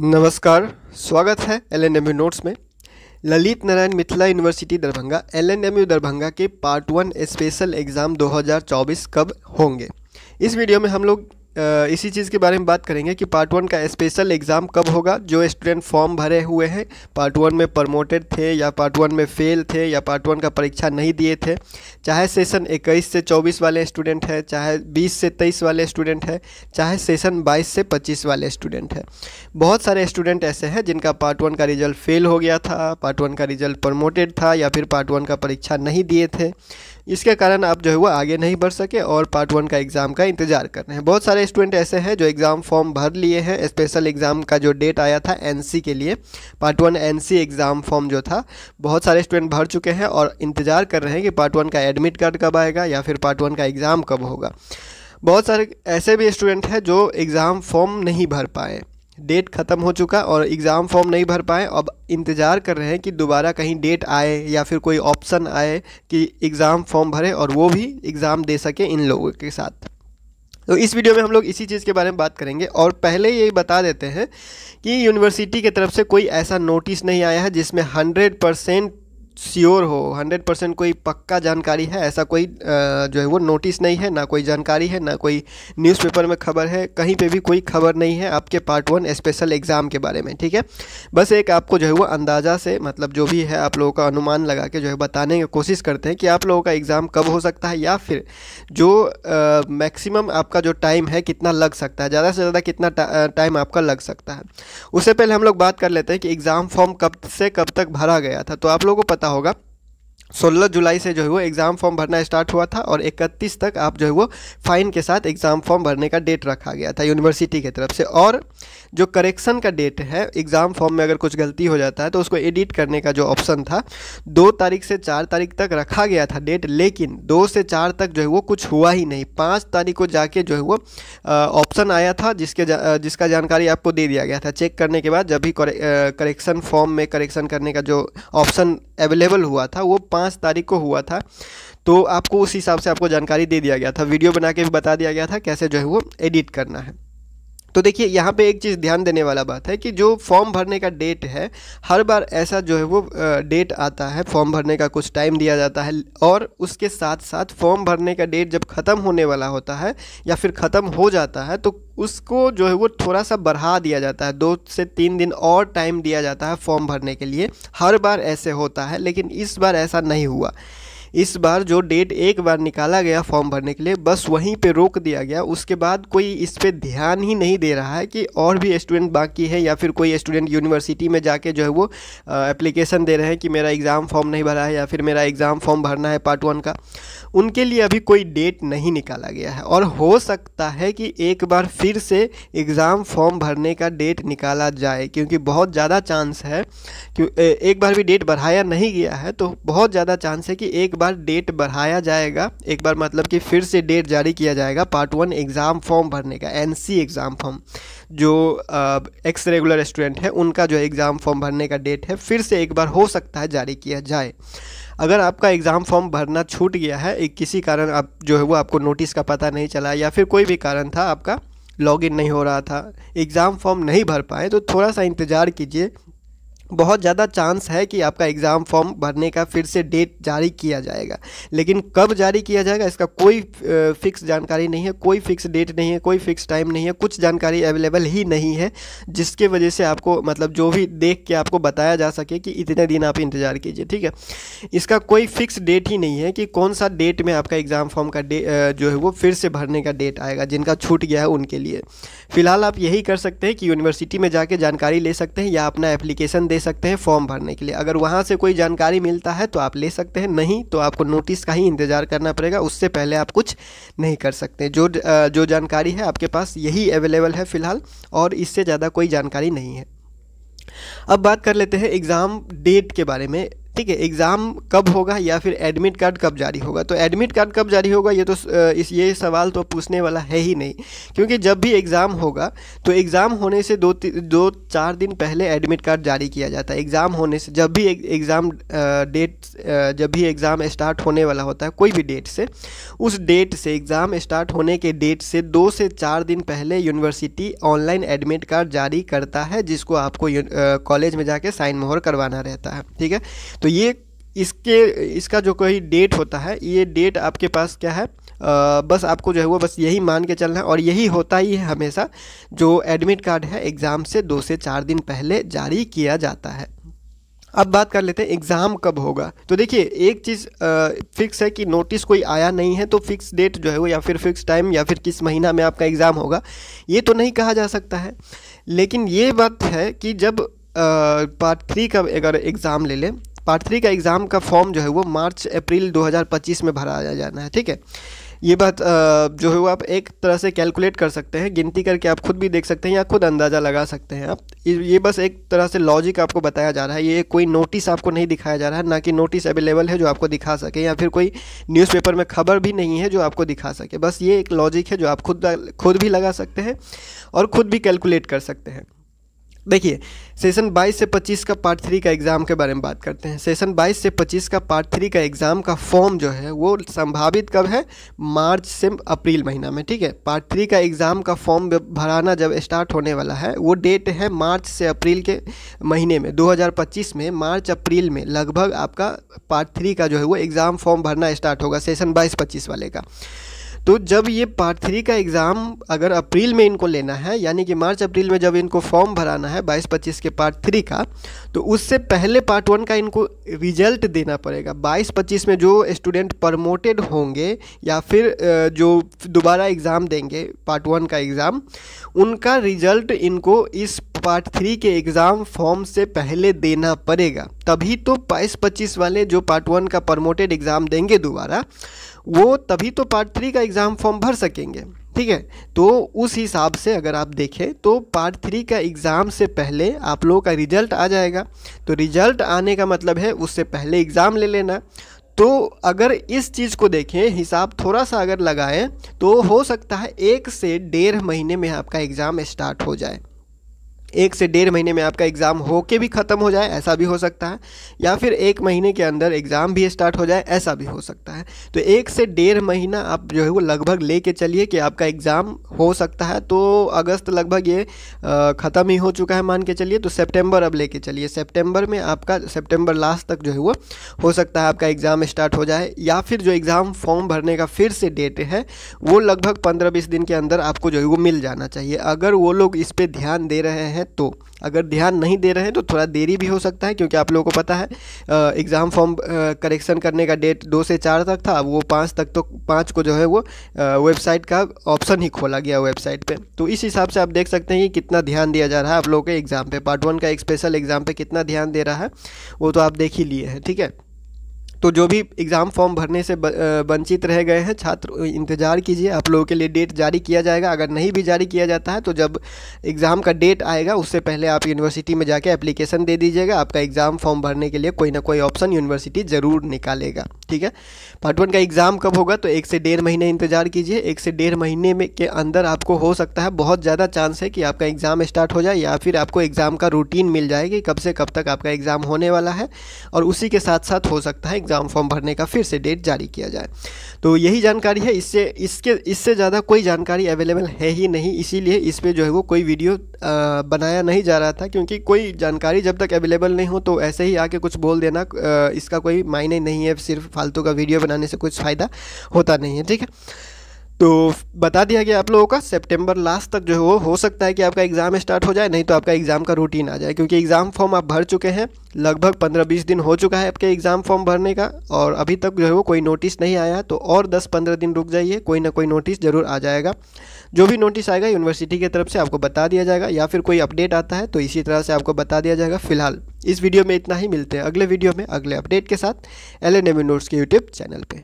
नमस्कार, स्वागत है एलएनएमयू नोट्स में। ललित नारायण मिथिला यूनिवर्सिटी दरभंगा एलएनएमयू दरभंगा के पार्ट 1 स्पेशल एग्ज़ाम 2024 कब होंगे। इस वीडियो में हम लोग इसी चीज़ के बारे में बात करेंगे कि पार्ट 1 का स्पेशल एग्ज़ाम कब होगा। जो स्टूडेंट फॉर्म भरे हुए हैं, पार्ट 1 में प्रमोटेड थे या पार्ट 1 में फेल थे या पार्ट 1 का परीक्षा नहीं दिए थे, चाहे सेशन 21 से 24 वाले स्टूडेंट हैं, चाहे 20 से 23 वाले स्टूडेंट हैं, चाहे सेशन 22 से 25 वाले स्टूडेंट हैं। बहुत सारे स्टूडेंट ऐसे हैं जिनका पार्ट 1 का रिजल्ट फेल हो गया था, पार्ट 1 का रिजल्ट प्रमोटेड था या फिर पार्ट 1 का परीक्षा नहीं दिए थे। इसके कारण आप जो है वो आगे नहीं बढ़ सके और पार्ट 1 का एग्ज़ाम का इंतज़ार कर रहे हैं। बहुत सारे स्टूडेंट ऐसे हैं जो एग्ज़ाम फॉर्म भर लिए हैं। स्पेशल एग्ज़ाम का जो डेट आया था एनसी के लिए, पार्ट 1 एनसी एग्ज़ाम फॉर्म जो था, बहुत सारे स्टूडेंट भर चुके हैं और इंतज़ार कर रहे हैं कि पार्ट 1 का एडमिट कार्ड कब आएगा या फिर पार्ट 1 का एग्ज़ाम कब होगा। बहुत सारे ऐसे भी स्टूडेंट हैं जो एग्ज़ाम फॉर्म नहीं भर पाए, डेट ख़त्म हो चुका और एग्ज़ाम फॉर्म नहीं भर पाए, अब इंतज़ार कर रहे हैं कि दोबारा कहीं डेट आए या फिर कोई ऑप्शन आए कि एग्ज़ाम फॉर्म भरें और वो भी एग्ज़ाम दे सके इन लोगों के साथ। तो इस वीडियो में हम लोग इसी चीज़ के बारे में बात करेंगे। और पहले ये बता देते हैं कि यूनिवर्सिटी की तरफ से कोई ऐसा नोटिस नहीं आया है जिसमें 100% श्योर हो, 100% कोई पक्का जानकारी है, ऐसा कोई जो है वो नोटिस नहीं है, ना कोई जानकारी है, ना कोई न्यूज़पेपर में खबर है, कहीं पे भी कोई खबर नहीं है आपके पार्ट 1 स्पेशल एग्ज़ाम के बारे में। ठीक है, बस एक आपको जो है वो अंदाज़ा से, मतलब जो भी है आप लोगों का अनुमान लगा के जो है बताने की कोशिश करते हैं कि आप लोगों का एग्ज़ाम कब हो सकता है या फिर जो मैक्सिमम आपका जो टाइम है कितना लग सकता है, ज़्यादा से ज़्यादा कितना टाइम आपका लग सकता है। उससे पहले हम लोग बात कर लेते हैं कि एग्ज़ाम फॉर्म कब से कब तक भरा गया था। तो आप लोगों को पता होगा 16 जुलाई से जो है वो एग्ज़ाम फॉर्म भरना स्टार्ट हुआ था और 31 तक आप जो है वो फ़ाइन के साथ एग्ज़ाम फॉर्म भरने का डेट रखा गया था यूनिवर्सिटी की तरफ से। और जो करेक्शन का डेट है, एग्ज़ाम फॉर्म में अगर कुछ गलती हो जाता है तो उसको एडिट करने का जो ऑप्शन था 2 तारीख से 4 तारीख तक रखा गया था डेट, लेकिन 2 से 4 तक जो है वो कुछ हुआ ही नहीं। 5 तारीख को जाके जो है वो ऑप्शन आया था जिसका जानकारी आपको दे दिया गया था। चेक करने के बाद जब भी करेक्शन फॉर्म में करेक्शन करने का जो ऑप्शन अवेलेबल हुआ था वो 5 तारीख को हुआ था, तो आपको उस हिसाब से आपको जानकारी दे दिया गया था। वीडियो बना के भी बता दिया गया था कैसे जो है वो एडिट करना है। तो देखिए यहाँ पे एक चीज़ ध्यान देने वाला बात है कि जो फॉर्म भरने का डेट है, हर बार ऐसा जो है वो डेट आता है, फॉर्म भरने का कुछ टाइम दिया जाता है और उसके साथ साथ फॉर्म भरने का डेट जब ख़त्म होने वाला होता है या फिर ख़त्म हो जाता है तो उसको जो है वो थोड़ा सा बढ़ा दिया जाता है, 2 से 3 दिन और टाइम दिया जाता है फॉर्म भरने के लिए। हर बार ऐसे होता है, लेकिन इस बार ऐसा नहीं हुआ। इस बार जो डेट एक बार निकाला गया फॉर्म भरने के लिए, बस वहीं पे रोक दिया गया। उसके बाद कोई इस पे ध्यान ही नहीं दे रहा है कि और भी स्टूडेंट बाकी है या फिर कोई स्टूडेंट यूनिवर्सिटी में जाके जो है वो एप्लीकेशन दे रहे हैं कि मेरा एग्ज़ाम फॉर्म नहीं भरा है या फिर मेरा एग्ज़ाम फॉर्म भरना है पार्ट 1 का। उनके लिए अभी कोई डेट नहीं निकाला गया है और हो सकता है कि एक बार फिर से एग्ज़ाम फॉर्म भरने का डेट निकाला जाए, क्योंकि बहुत ज़्यादा चांस है कि एक बार भी डेट बढ़ाया नहीं गया है तो बहुत ज़्यादा चांस है कि एक बार डेट बढ़ाया जाएगा। एक बार मतलब कि फिर से डेट जारी किया जाएगा पार्ट 1 एग्ज़ाम फॉर्म भरने का, एनसी एग्ज़ाम फॉर्म। जो एक्स रेगुलर स्टूडेंट है उनका जो एग्ज़ाम फॉर्म भरने का डेट है फिर से एक बार हो सकता है जारी किया जाए। अगर आपका एग्ज़ाम फॉर्म भरना छूट गया है, एक किसी कारण आप जो है वो आपको नोटिस का पता नहीं चला या फिर कोई भी कारण था, आपका लॉगिन नहीं हो रहा था, एग्ज़ाम फॉर्म नहीं भर पाए, तो थोड़ा सा इंतज़ार कीजिए। बहुत ज़्यादा चांस है कि आपका एग्ज़ाम फॉर्म भरने का फिर से डेट जारी किया जाएगा, लेकिन कब जारी किया जाएगा इसका कोई फ़िक्स जानकारी नहीं है, कोई फ़िक्स डेट नहीं है, कोई फ़िक्स टाइम नहीं है, कुछ जानकारी अवेलेबल ही नहीं है जिसके वजह से आपको मतलब जो भी देख के आपको बताया जा सके कि इतने दिन आप इंतज़ार कीजिए। ठीक है, इसका कोई फ़िक्स डेट ही नहीं है कि कौन सा डेट में आपका एग्ज़ाम फॉर्म का जो है वो फिर से भरने का डेट आएगा। जिनका छूट गया है उनके लिए फ़िलहाल आप यही कर सकते हैं कि यूनिवर्सिटी में जाके जानकारी ले सकते हैं या अपना एप्लीकेशन दे सकते हैं फॉर्म भरने के लिए। अगर वहाँ से कोई जानकारी मिलता है तो आप ले सकते हैं, नहीं तो आपको नोटिस का ही इंतज़ार करना पड़ेगा। उससे पहले आप कुछ नहीं कर सकते। जो जानकारी है आपके पास यही अवेलेबल है फ़िलहाल और इससे ज़्यादा कोई जानकारी नहीं है। अब बात कर लेते हैं एग्ज़ाम डेट के बारे में। ठीक है, एग्ज़ाम कब होगा या फिर एडमिट कार्ड कब जारी होगा। तो एडमिट कार्ड कब जारी होगा ये तो ये सवाल तो पूछने वाला है ही नहीं, क्योंकि जब भी एग्ज़ाम होगा तो एग्ज़ाम होने से 2-4 दिन पहले एडमिट कार्ड जारी किया जाता है। एग्ज़ाम होने से जब भी एग्ज़ाम जब भी एग्ज़ाम स्टार्ट होने वाला होता है कोई भी डेट से, उस डेट से एग्ज़ाम स्टार्ट होने के डेट से 2 से 4 दिन पहले यूनिवर्सिटी ऑनलाइन एडमिट कार्ड जारी करता है, जिसको आपको कॉलेज में जाके साइन मोहर करवाना रहता है। ठीक है, तो ये इसका जो कोई डेट होता है, ये डेट आपके पास क्या है, बस आपको जो है वो बस यही मान के चलना है, और यही होता ही है हमेशा, जो एडमिट कार्ड है एग्ज़ाम से 2 से 4 दिन पहले जारी किया जाता है। अब बात कर लेते हैं एग्ज़ाम कब होगा। तो देखिए, एक चीज़ फिक्स है कि नोटिस कोई आया नहीं है, तो फिक्स डेट जो है वो या फिर फिक्स टाइम या फिर किस महीना में आपका एग्ज़ाम होगा ये तो नहीं कहा जा सकता है। लेकिन ये बात है कि जब पार्ट 3 का अगर एग्ज़ाम ले लें, पार्ट 3 का एग्ज़ाम का फॉर्म जो है वो मार्च अप्रैल 2025 में भरा जाना है। ठीक है, ये बात जो है वो आप एक तरह से कैलकुलेट कर सकते हैं, गिनती करके आप खुद भी देख सकते हैं या खुद अंदाज़ा लगा सकते हैं आप। ये बस एक तरह से लॉजिक आपको बताया जा रहा है, ये कोई नोटिस आपको नहीं दिखाया जा रहा है, ना कि नोटिस अवेलेबल है जो आपको दिखा सके, या फिर कोई न्यूज़पेपर में खबर भी नहीं है जो आपको दिखा सके। बस ये एक लॉजिक है जो आप खुद भी लगा सकते हैं और ख़ुद भी कैलकुलेट कर सकते हैं। देखिए, सेशन 22 से 25 का पार्ट 3 का एग्ज़ाम के बारे में बात करते हैं। सेशन 22 से 25 का पार्ट 3 का एग्ज़ाम का फॉर्म जो है वो संभावित कब है, मार्च से अप्रैल महीना में। ठीक है, पार्ट 3 का एग्ज़ाम का फॉर्म भराना जब स्टार्ट होने वाला है वो डेट है मार्च से अप्रैल के महीने में, 2025 में मार्च अप्रैल में लगभग आपका पार्ट 3 का जो है वो एग्ज़ाम फॉर्म भरना स्टार्ट होगा, सेशन 22-25 वाले का। तो जब ये पार्ट 3 का एग्ज़ाम अगर अप्रैल में इनको लेना है, यानी कि मार्च अप्रैल में जब इनको फॉर्म भराना है 22-25 के पार्ट 3 का, तो उससे पहले पार्ट 1 का इनको रिजल्ट देना पड़ेगा। 22-25 में जो स्टूडेंट प्रमोटेड होंगे या फिर जो दोबारा एग्ज़ाम देंगे पार्ट 1 का एग्ज़ाम, उनका रिजल्ट इनको इस पार्ट 3 के एग्ज़ाम फॉर्म से पहले देना पड़ेगा। तभी तो 22-25 वाले जो पार्ट 1 का प्रमोटेड एग्ज़ाम देंगे दोबारा, वो तभी तो पार्ट 3 का एग्ज़ाम फॉर्म भर सकेंगे। ठीक है, तो उस हिसाब से अगर आप देखें तो पार्ट 3 का एग्ज़ाम से पहले आप लोगों का रिजल्ट आ जाएगा। तो रिजल्ट आने का मतलब है उससे पहले एग्ज़ाम ले लेना। तो अगर इस चीज़ को देखें, हिसाब थोड़ा सा अगर लगाएं, तो हो सकता है 1 से 1.5 महीने में आपका एग्ज़ाम स्टार्ट हो जाए। 1 से 1.5 महीने में आपका एग्ज़ाम होके भी ख़त्म हो जाए, ऐसा भी हो सकता है, या फिर 1 महीने के अंदर एग्ज़ाम भी स्टार्ट हो जाए, ऐसा भी हो सकता है। तो 1 से 1.5 महीना आप जो है वो लगभग लेके चलिए कि आपका एग्ज़ाम हो सकता है। तो अगस्त लगभग ये ख़त्म ही हो चुका है मान के चलिए, तो सितंबर अब लेके चलिए, सितंबर में आपका सितंबर लास्ट तक जो है वो हो सकता है आपका एग्ज़ाम स्टार्ट हो जाए। या फिर जो एग्ज़ाम फॉर्म भरने का फिर से डेट है वो लगभग 15-20 दिन के अंदर आपको जो है वो मिल जाना चाहिए, अगर वो लोग इस पर ध्यान दे रहे हैं तो। अगर ध्यान नहीं दे रहे हैं तो थोड़ा देरी भी हो सकता है, क्योंकि आप लोगों को पता है एग्ज़ाम फॉर्म करेक्शन करने का डेट 2 से 4 तक था, वो 5 तक, तो 5 को जो है वो वेबसाइट का ऑप्शन ही खोला गया वेबसाइट पे। तो इस हिसाब से आप देख सकते हैं कि कितना ध्यान दिया जा रहा है आप लोगों के एग्ज़ाम पे। पार्ट 1 का एक स्पेशल एग्ज़ाम पे कितना ध्यान दे रहा है वो तो आप देख ही लिए हैं। ठीक है, तो जो भी एग्ज़ाम फॉर्म भरने से वंचित रह गए हैं छात्र, इंतज़ार कीजिए, आप लोगों के लिए डेट जारी किया जाएगा। अगर नहीं भी जारी किया जाता है तो जब एग्ज़ाम का डेट आएगा उससे पहले आप यूनिवर्सिटी में जाके एप्लीकेशन दे दीजिएगा, आपका एग्ज़ाम फॉर्म भरने के लिए कोई ना कोई ऑप्शन यूनिवर्सिटी ज़रूर निकालेगा। ठीक है, पार्ट 1 का एग्ज़ाम कब होगा, तो 1 से 1.5 महीने इंतज़ार कीजिए। 1 से 1.5 महीने में के अंदर आपको हो सकता है, बहुत ज़्यादा चांस है कि आपका एग्ज़ाम स्टार्ट हो जाए, या फिर आपको एग्ज़ाम का रूटीन मिल जाएगी कब से कब तक आपका एग्ज़ाम होने वाला है, और उसी के साथ साथ हो सकता है एग्ज़ाम फॉर्म भरने का फिर से डेट जारी किया जाए। तो यही जानकारी है, इससे ज़्यादा कोई जानकारी अवेलेबल है ही नहीं, इसीलिए इस पे जो है वो कोई वीडियो बनाया नहीं जा रहा था, क्योंकि कोई जानकारी जब तक अवेलेबल नहीं हो तो ऐसे ही आके कुछ बोल देना इसका कोई मायने नहीं है, सिर्फ फालतू का वीडियो बनाने से कुछ फ़ायदा होता नहीं है। ठीक है, तो बता दिया गया आप लोगों का सितंबर लास्ट तक जो है वो हो सकता है कि आपका एग्ज़ाम स्टार्ट हो जाए, नहीं तो आपका एग्ज़ाम का रूटीन आ जाए, क्योंकि एग्ज़ाम फॉर्म आप भर चुके हैं, लगभग 15-20 दिन हो चुका है आपके एग्ज़ाम फॉर्म भरने का, और अभी तक जो है वो कोई नोटिस नहीं आया। तो और 10-15 दिन रुक जाइए, कोई ना कोई नोटिस ज़रूर आ जाएगा। जो भी नोटिस आएगा यूनिवर्सिटी की तरफ से आपको बता दिया जाएगा, या फिर कोई अपडेट आता है तो इसी तरह से आपको बता दिया जाएगा। फिलहाल इस वीडियो में इतना ही, मिलते हैं अगले वीडियो में अगले अपडेट के साथ LNMU नोट्स के यूट्यूब चैनल पर।